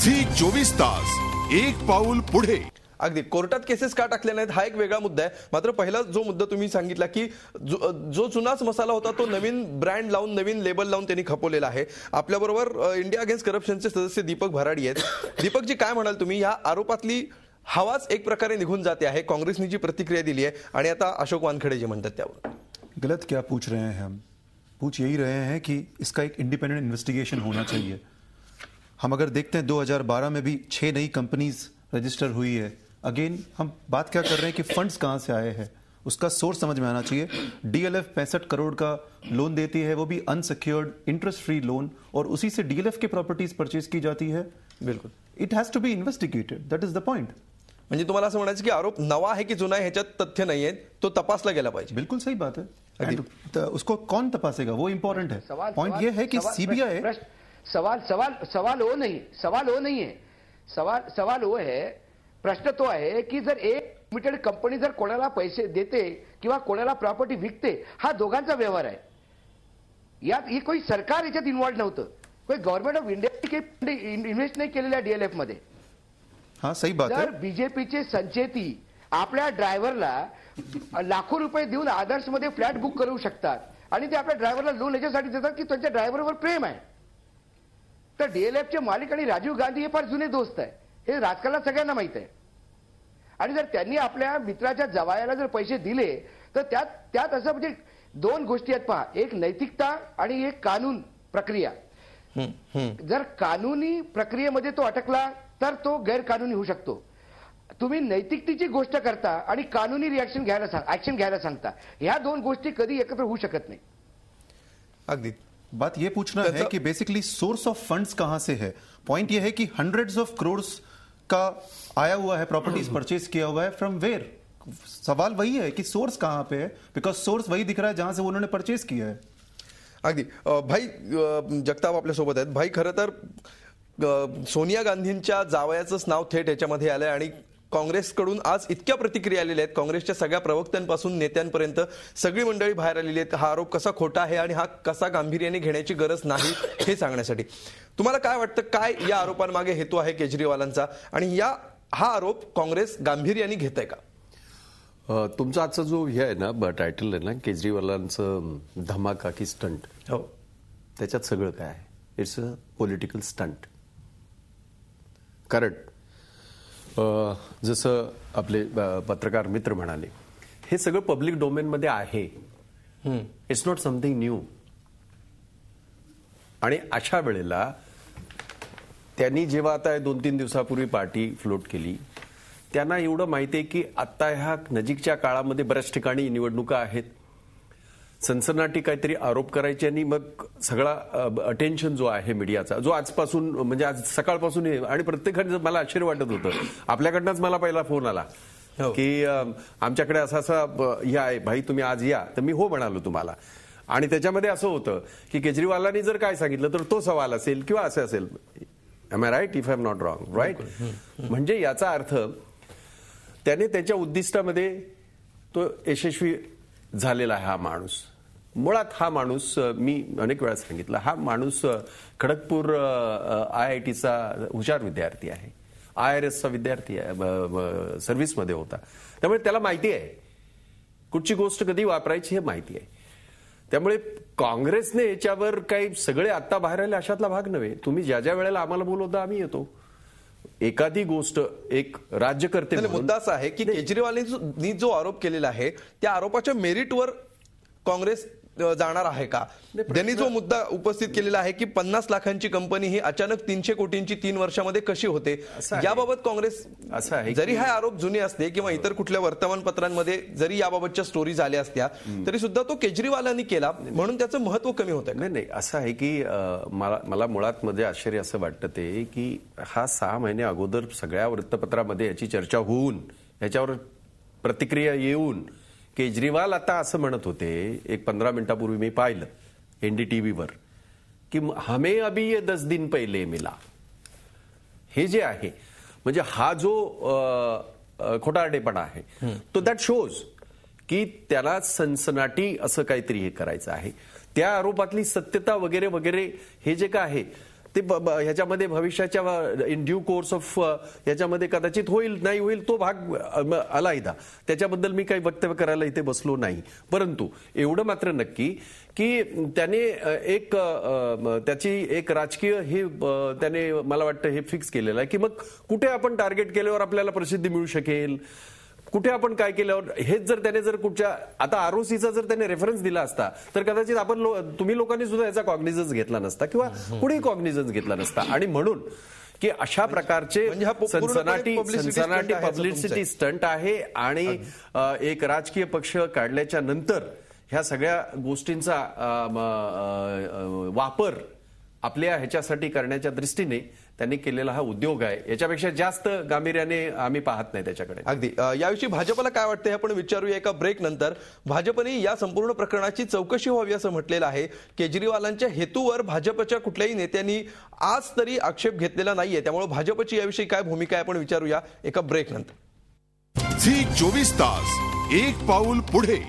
Zee 24 तास एक पाऊल पुढे. अगदी कोर्टात केसेस का टाकल्या नाहीत हा एक वेगळा मुद्दा आहे. मात्र पहिला जो मुद्दा तुम्ही सांगितला की जो जुनाच मसाला होता तो नवीन ब्रँड लावून नवीन लेबल लावून त्यांनी खपवलेला आहे. आपल्याबरोबर इंडिया अगेन्स्ट करप्शनचे सदस्य दीपक भराडी आहेत. दीपकजी, काय म्हणाल तुम्ही? या आरोपातली हवाच एक प्रकारे निघून जाते आहे. काँग्रेसने जी प्रतिक्रिया दिली आहे आणि आता अशोक वानखेडे जे म्हणतात त्यावर. गलत क्या पूछ रहे हैं हम? पूछ यही रहे हैं कि इसका एक इंडिपेंडेंट इन्वेस्टिगेशन होना चाहिए. हम अगर देखते हैं 2012 में भी 6 नई कंपनीज रजिस्टर हुई है. अगेन हम बात क्या कर रहे हैं कि फंड्स कहां से आए हैं, उसका सोर्स समझ में आना चाहिए. डीएलएफ 65 करोड़ का लोन देती है, वो भी अनसिक्योर्ड इंटरेस्ट फ्री लोन, और उसी से डीएलएफ की प्रॉपर्टीज परचेज की जाती है. बिल्कुल, it has to be investigated. That is the point. म्हणजे तुम्हाला असं म्हणायचं की आरोप नवा आहे की जुना आहे ह्याच्यात तथ्य नाहीये, तो तपासला गेला पाहिजे. बिल्कुल सही बात है. उसको कौन तपासेगा वो इंपॉर्टेंट है. पॉइंट ये है कि सीबीआई सवाल वो नहीं है. सवाल वो है, प्रश्न तो आहे की जर एक लिमिटेड कंपनी जर कोणाला पैसे देते किंवा कोणाला प्रॉपर्टी विकते, हा दोघांचा व्यवहार आहे. यात ही कोई सरकार याच्यात इन्व्हॉल्व नव्हतं. कोई गव्हर्नमेंट ऑफ इंडिया इन्व्हेस्ट नाही केलेल्या डीएलएफ मध्ये. हाँ सही बात है. जर बीजेपीचे संचेती आपल्या ड्रायव्हरला लाखो रुपये देऊन आदर्श मध्ये फ्लॅट बुक करू शकतात आणि ते आपल्या ड्रायव्हरला लोन याच्यासाठी देतात की त्यांच्या ड्रायव्हरवर प्रेम आहे. तर डीएलएफचे मालिक आणि राजीव गांधी हे फार जुने दोस्त आहे, हे राजकारणात सगळ्यांना माहित आहे. आणि जर त्यांनी आपल्या मित्राच्या जवायाला जर पैसे दिले तर त्यात असं म्हणजे दोन गोष्टी आहेत पहा. एक नैतिकता आणि एक कानून प्रक्रिया. जर कानूनी प्रक्रियेमध्ये तो अटकला तर तो गैरकानूनी होऊ शकतो. तुम्ही नैतिकतेची गोष्ट करता आणि कानूनी ऍक्शन घ्यायला सांगता, ह्या दोन गोष्टी कधी एकत्र होऊ शकत नाही. अगदी बात ये पूछना है कि बेसिकली सोर्स ऑफ फंड्स कहां से है. पॉइंट ये है कि हंड्रेड्स ऑफ करोड्स का आया हुआ है, प्रॉपर्टीज परचेज किया हुआ है, फ्रॉम वेयर. सवाल वही है कि सोर्स कहां पे है, बिकॉज सोर्स वही दिख रहा है जहां से उन्होंने परचेज किया है. अगदी. भाई जगताप आपल्या सोबत आहेत. भाई, खरं तर सोनिया गांधींच्या जावयाचंच नाव थेट याच्यामध्ये आलंय आणि काँग्रेसकडून आज इतक्या प्रतिक्रिया आलेल्या आहेत. काँग्रेसच्या सगळ्या प्रवक्त्यांपासून नेत्यांपर्यंत सगळी मंडळी बाहेर आलेली आहेत हा आरोप कसा खोटा आहे आणि हा कसा गांभीर्याने घेण्याची गरज नाही हे सांगण्यासाठी. तुम्हाला काय वाटतं, काय या आरोपांमागे हेतू आहे केजरीवालांचा आणि हा आरोप काँग्रेस गांभीर्याने घेत आहे का? तुमचा आजचा जो हे आहे ना टायटल आहे ना, केजरीवालांचं धमाका की स्टंट, हो, त्याच्यात सगळं काय आहे. It's a political stunt. कारण जसं आपले पत्रकार मित्र म्हणाले, हे सगळं पब्लिक डोमेनमध्ये आहे. It's not something new. आणि अशा वेळेला त्यांनी जेव्हा आता 2-3 दिवसापूर्वी पार्टी फ्लोट केली, त्यांना एवढं माहिती आहे की आता ह्या नजीकच्या काळामध्ये बऱ्याच ठिकाणी निवडणुका आहेत, सनसनाटी काहीतरी आरोप करायचे आणि मग सगळा अटेन्शन जो आहे मीडियाचा, जो आजपासून म्हणजे आज सकाळपासून आणि प्रत्येकाने मला आश्चर्य वाटत होतं. आपल्याकडनंच मला पहिला फोन आला की आमच्याकडे असा हे आहे भाई, तुम्ही आज या. तर मी हो म्हणालो तुम्हाला. आणि त्याच्यामध्ये असं होतं की केजरीवालांनी जर काय सांगितलं तर तो सवाल असेल किंवा असं असेल. Am I right? If I am not wrong, right? म्हणजे याचा अर्थ त्याने त्याच्या उद्दिष्टामध्ये तो यशस्वी झालेला आहे. हा माणूस मुळात हा माणूस, मी अनेक वेळा सांगितलं, हा माणूस खडगपूर IITचा हुशार विद्यार्थी आहे, IRSचा विद्यार्थी आहे, सर्व्हिसमध्ये होता. त्यामुळे त्याला माहिती आहे कुठची गोष्ट कधी वापरायची हे माहिती आहे. त्यामुळे काँग्रेसने याच्यावर काही सगळे आत्ता बाहेर आले अशातला भाग नव्हे. तुम्ही ज्या ज्या वेळेला आम्हाला बोलवता आम्ही येतो. एखादी गोष्ट एक राज्यकर्ते, मुद्दा असा आहे की केजरीवालांनी जो आरोप केलेला आहे त्या आरोपाच्या मेरिटवर काँग्रेस जाणार आहे का? त्यांनी जो मुद्दा उपस्थित केलेला आहे की 50 लाखांची कंपनी ही अचानक 300 कोटींची 3 वर्षामध्ये कशी होते, याबाबत काँग्रेस असं आहे, जरी हा आरोप जुने असते किंवा इतर कुठल्या वर्तमानपत्रांमध्ये जरी याबाबतच्या स्टोरीज आल्या असत्या तरी सुद्धा तो केजरीवालांनी केला म्हणून त्याचं महत्व कमी होतं. नाही, असं आहे की मला मुळात मध्ये आश्चर्य असं वाटतं ते की हा 6 महिने अगोदर सगळ्या वृत्तपत्रामध्ये याची चर्चा होऊन याच्यावर प्रतिक्रिया येऊन केजरीवाल आता असं म्हणत होते, एक 15 मिनिटापूर्वी मी पाहिलं NDTVवर की हमें अभी ये 10 दिन पहिले मिला. हे जे आहे म्हणजे हा जो खोटारडेपणा आहे तो दॅट शोज की त्याला सनसनाटी असं काहीतरी हे करायचं आहे. त्या आरोपातली सत्यता वगैरे वगैरे हे जे काय आहे ते ह्याच्यामध्ये भविष्याच्या इन ड्यू कोर्स ऑफ ह्याच्यामध्ये कदाचित होईल नाही होईल तो भाग अलहिदा, त्याच्याबद्दल मी काही वक्तव्य करायला इथे बसलो नाही. परंतु एवढं मात्र नक्की की त्याने एक त्याची एक राजकीय हे त्याने मला वाटतं हे फिक्स केलेलं आहे की मग कुठे आपण टार्गेट केल्यावर आपल्याला प्रसिद्धी मिळू शकेल, कुठे आपण काय केल्यावर, हेच जर त्याने जर कुठच्या आता आरओसीचा जर त्याने रेफरन्स दिला असता तर कदाचित आपण तुम्ही लोकांनी सुद्धा याचा कॉग्निझन्स घेतला नसता किंवा कुणीही कॉग्निझन्स घेतला नसता. आणि म्हणून की अशा प्रकारचे सनसनाटी पब्लिसिटी स्टंट आहे आणि एक राजकीय पक्ष काढल्याच्या नंतर ह्या सगळ्या गोष्टींचा वापर आपल्या ह्याच्यासाठी करण्याच्या दृष्टीने त्यांनी केलेला हा उद्योग आहे. याच्यापेक्षा जास्त गांभीर्याने आम्ही पाहत नाही त्याच्याकडे. अगदी याविषयी भाजपला काय वाटतं हे आपण विचारूया एका ब्रेक नंतर. भाजपने या संपूर्ण प्रकरणाची चौकशी व्हावी असं म्हटलेलं आहे. केजरीवालांच्या हेतूवर भाजपच्या कुठल्याही नेत्यांनी आज तरी आक्षेप घेतलेला नाहीये, त्यामुळे भाजपची याविषयी काय भूमिका आहे आपण विचारूया एका ब्रेक नंतर. झी 24 तास एक पाऊल पुढे.